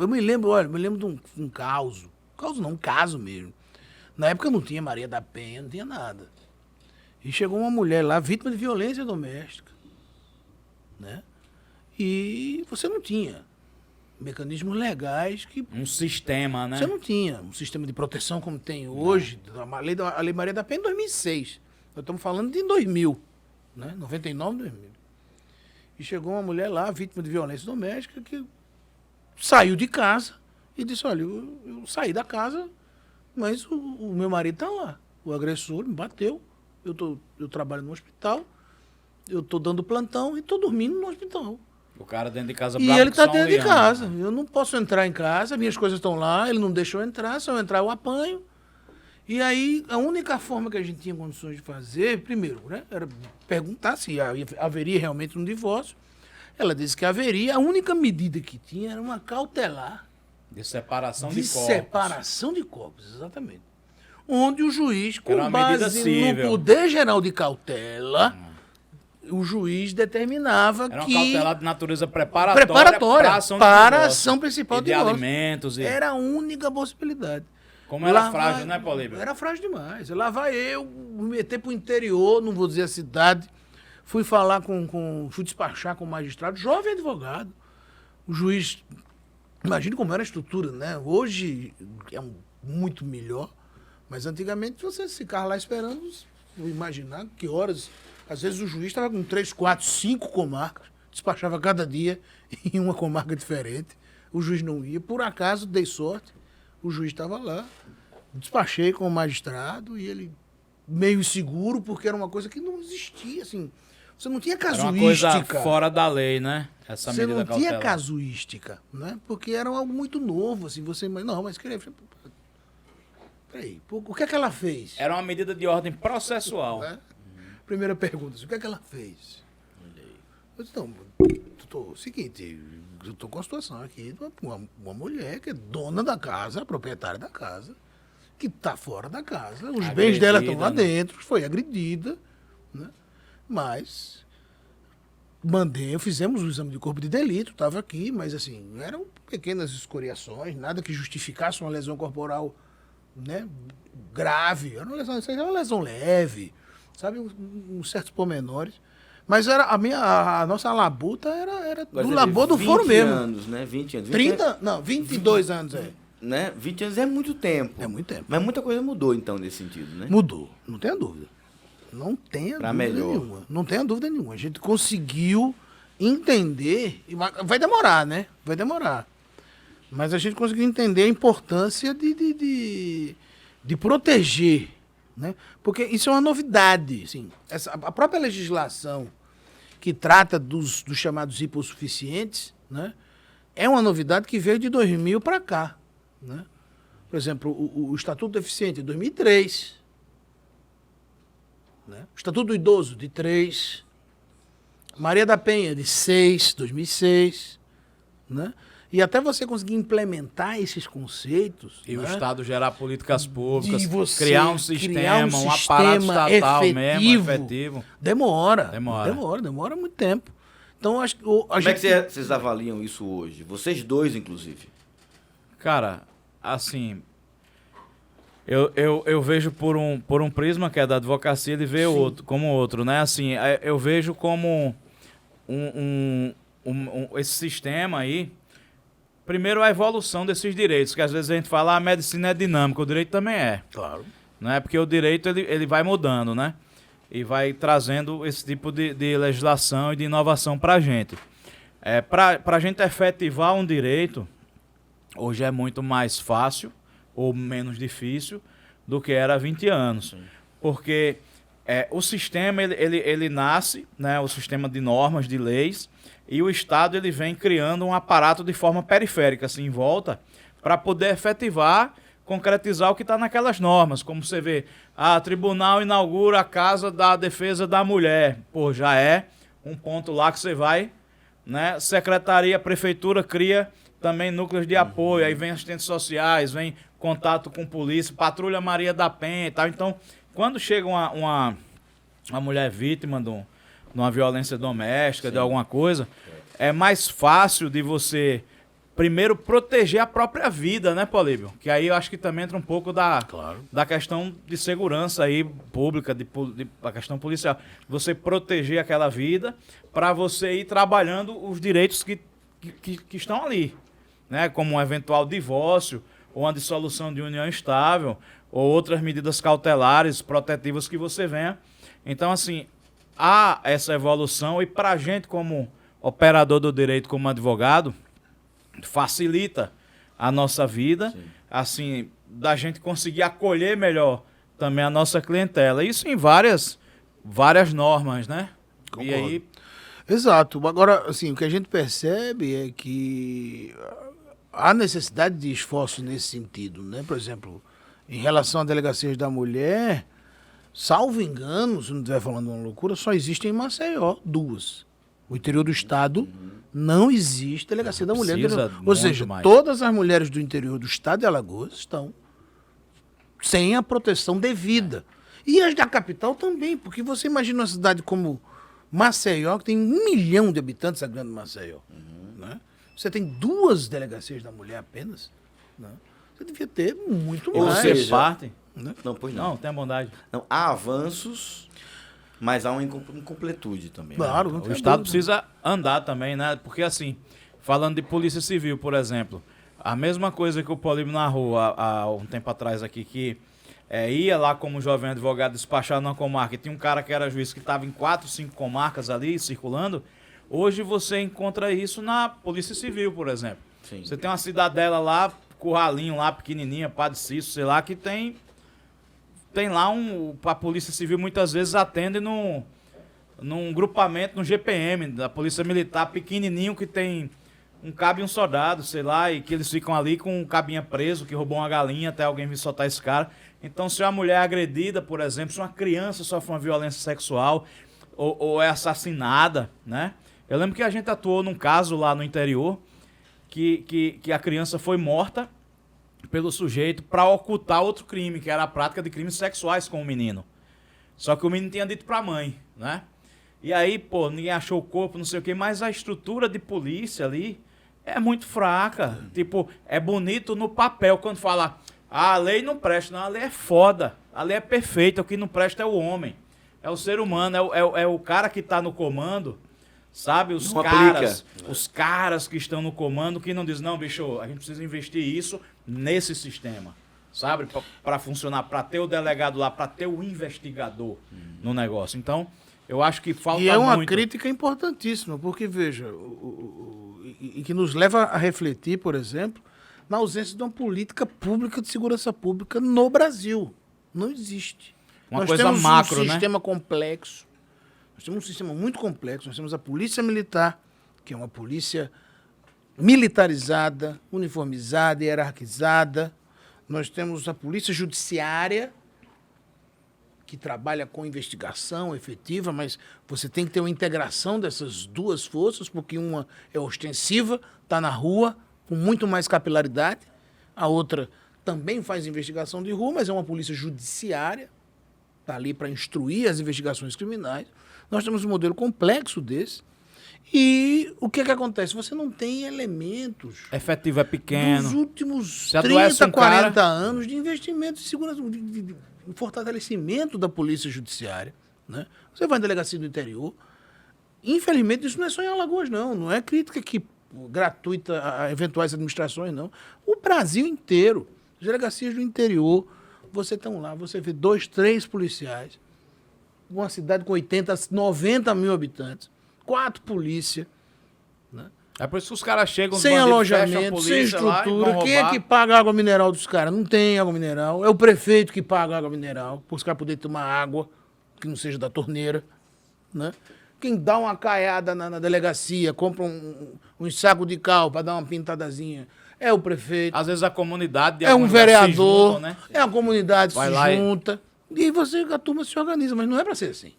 Eu me lembro, olha, me lembro de um caso. Caso não, um caso mesmo. Na época não tinha Maria da Penha, não tinha nada. E chegou uma mulher lá, vítima de violência doméstica, né? E você não tinha mecanismos legais que Um sistema, né? você não tinha um sistema de proteção como tem hoje. A Lei Maria da Penha em 2006. Nós estamos falando de 2000, né? 99, 2000. E chegou uma mulher lá, vítima de violência doméstica, que saiu de casa e disse, olha, eu saí da casa, mas o meu marido está lá. O agressor me bateu, eu trabalho no hospital, eu estou dando plantão e estou dormindo no hospital. O cara dentro de casa E bravo ele que está só um dentro de leão. casa. Eu não posso entrar em casa, minhas coisas estão lá, ele não deixou eu entrar, se eu entrar eu apanho. E aí, a única forma que a gente tinha condições de fazer, primeiro, né, era perguntar se haveria realmente um divórcio. Ela disse que haveria, a única medida que tinha era uma cautelar De separação de de corpos. separação de corpos, exatamente. Onde o juiz, com Era uma medida base no cível. poder geral de cautela, o juiz determinava Era uma que cautelar de natureza preparatória, preparatória para a a ação principal e de de divórcio. alimentos. E... Era a única possibilidade. Como era Lá frágil, vai- né, Políbio? Era frágil demais. Lá vai eu me meter pro interior, não vou dizer a cidade. Fui falar fui despachar com o magistrado, jovem advogado. O juiz, imagine como era a estrutura, né? Hoje é muito melhor, mas antigamente você ficava lá esperando, imaginar que horas. Às vezes o juiz estava com 3, 4, 5 comarcas, despachava cada dia em uma comarca diferente. O juiz não ia. Por acaso, dei sorte, o juiz estava lá. Despachei com o magistrado e ele meio inseguro, porque era uma coisa que não existia, assim. Você não tinha Era uma coisa casuística. fora da lei, né? Essa Você medida não tinha cautelar. casuística, né? Porque era algo muito novo, assim. Você, não, mas peraí, o que é que ela fez? Era uma medida de ordem processual. Né? Primeira pergunta, assim, o que é que ela fez? Eu disse, não, seguinte, eu tô com a situação aqui de uma mulher que é dona da casa, proprietária da casa, que está fora da casa, os bens dela estão lá Agredida, né? dentro, foi agredida, né? Mas fizemos o exame de corpo de delito, estava aqui, mas assim, eram pequenas escoriações, nada que justificasse uma lesão corporal, né, grave, era uma lesão leve, sabe, certos pormenores. Mas era a nossa labuta era Agora, do você labor vê, do foro 20 mesmo. anos, né? 20 anos. 30? Não, 22 anos é. Né? 20 anos é muito tempo. É muito tempo. Mas muita coisa mudou, então, nesse sentido, né? Mudou, não tenha dúvida. Não tenha Pra dúvida melhor. nenhuma. Não tenha dúvida nenhuma. A gente conseguiu entender, vai demorar, né? Vai demorar. Mas a gente conseguiu entender a importância de proteger, né? Porque isso é uma novidade, assim. A própria legislação que trata dos chamados hipossuficientes, né? É uma novidade que veio de 2000 para cá, né? Por exemplo, o Estatuto do Deficiente, de 2003. Né? O Estatuto do Idoso, de 3. Maria da Penha, de 6, 2006. Né? E até você conseguir implementar esses conceitos... E né? o Estado gerar políticas públicas, De você criar um sistema, um aparato sistema estatal mesmo, efetivo. Demora muito tempo. Então, acho que Como é que vocês avaliam isso hoje? Vocês dois, inclusive. Cara, assim, eu vejo por um prisma que é da advocacia de ver outro, como outro, né? Assim, eu vejo como esse sistema aí, primeiro a evolução desses direitos, que às vezes a gente fala a medicina é dinâmica, o direito também é. Claro. Né? Porque o direito ele vai mudando, né? E vai trazendo esse tipo de legislação e de inovação para a gente. Para a gente efetivar um direito, hoje é muito mais fácil ou menos difícil do que era há 20 anos. Sim. Porque o sistema ele nasce, né, o sistema de normas, de leis, e o Estado ele vem criando um aparato de forma periférica, assim, em volta, para poder efetivar, concretizar o que está naquelas normas. Como você vê, tribunal inaugura a Casa da Defesa da Mulher. Pô, já é um ponto lá que você vai, né? Secretaria, prefeitura cria também núcleos de apoio, aí vem assistentes sociais, vem contato com polícia, patrulha Maria da Penha e tal. Então, quando chega uma mulher vítima de uma violência doméstica, de alguma coisa, é mais fácil de você primeiro proteger a própria vida, né, Políbio? Que aí eu acho que também entra um pouco da questão de segurança aí pública, a questão policial. Você proteger aquela vida para você ir trabalhando os direitos que estão ali, né? Como um eventual divórcio, ou uma dissolução de união estável, ou outras medidas cautelares, protetivas que você venha. Então, assim, há essa evolução e para a gente como operador do direito, como advogado, facilita a nossa vida, sim, assim, da gente conseguir acolher melhor também a nossa clientela. Isso em várias normas, né? Concordo. E aí... Exato. Agora, assim, o que a gente percebe é que há necessidade de esforço nesse sentido, né? Por exemplo, em relação a delegacias da mulher, salvo engano, se não estiver falando uma loucura, só existem em Maceió 2. O interior do estado não existe delegacia da mulher. Ou seja, todas as mulheres do interior do estado de Alagoas estão sem a proteção devida. E as da capital também, porque você imagina uma cidade como Maceió, que tem 1 milhão de habitantes, a grande Maceió. Né? Você tem 2 delegacias da mulher apenas. Né? Você devia ter muito mais. Ou seja, parte? Né? Não, pois não. Não, tem a bondade. Não, há avanços, mas há uma incompletude também. Claro, né? não O Estado precisa andar também, né? Porque assim, falando de Polícia Civil, por exemplo, a mesma coisa que o Políbio narrou há um tempo atrás aqui, que ia lá como jovem advogado despachar numa comarca e tinha um cara que era juiz que estava em 4, 5 comarcas ali circulando. Hoje você encontra isso na Polícia Civil, por exemplo. Sim. Você tem uma cidadela lá, Curralinho lá, pequenininha, Padre Cício, sei lá, que tem lá a Polícia Civil muitas vezes atende num grupamento, no GPM, da Polícia Militar, pequenininho, que tem cabe um soldado, sei lá, e que eles ficam ali com um cabinha preso, que roubou uma galinha até alguém vir soltar esse cara. Então, se uma mulher é agredida, por exemplo, se uma criança sofre uma violência sexual ou é assassinada, né? Eu lembro que a gente atuou num caso lá no interior que a criança foi morta pelo sujeito para ocultar outro crime, que era a prática de crimes sexuais com o menino. Só que o menino tinha dito para a mãe, né? E aí, pô, ninguém achou o corpo, não sei o quê, mas a estrutura de polícia ali é muito fraca. Tipo, é bonito no papel quando fala, a lei não presta. Não, a lei é foda, a lei é perfeita, o que não presta é o homem, é o ser humano, é o cara que está no comando, sabe? Os caras que estão no comando que não dizem, não, bicho, a gente precisa investir isso nesse sistema, sabe? Para funcionar, para ter o delegado lá, para ter o investigador no negócio. Então, eu acho que falta muito. E é uma crítica importantíssima, porque, veja, e que nos leva a refletir, por exemplo, na ausência de uma política pública de segurança pública no Brasil. Não existe. Uma coisa macro, né? Nós temos um sistema complexo. Nós temos um sistema muito complexo. Nós temos a Polícia Militar, que é uma polícia militarizada, uniformizada, hierarquizada. Nós temos a Polícia Judiciária, que trabalha com investigação efetiva, mas você tem que ter uma integração dessas 2 forças, porque uma é ostensiva, está na rua, com muito mais capilaridade. A outra também faz investigação de rua, mas é uma polícia judiciária, está ali para instruir as investigações criminais. Nós temos um modelo complexo desse. E o que acontece? Você não tem elementos... Efetivo é pequeno. Dos últimos Se 30, 40 anos de investimento de segurança, de fortalecimento da polícia judiciária. Né? Você vai em delegacia do interior. Infelizmente, isso não é só em Alagoas, não. Não é crítica gratuita a eventuais administrações, não. O Brasil inteiro, as delegacias do interior, você está lá, você vê 2, 3 policiais, uma cidade com 80, 90 mil habitantes, 4 polícias, né? É por isso que os caras chegam... Sem alojamento, sem estrutura. Quem é que paga a água mineral dos caras? Não tem água mineral. É o prefeito que paga a água mineral, para os caras poderem tomar água que não seja da torneira, né? Quem dá uma caiada na delegacia, compra um saco de cal para dar uma pintadazinha, é o prefeito. Às vezes a comunidade... É um vereador, juntam, né? É a comunidade Vai se lá junta. E a turma se organiza, mas não é para ser assim.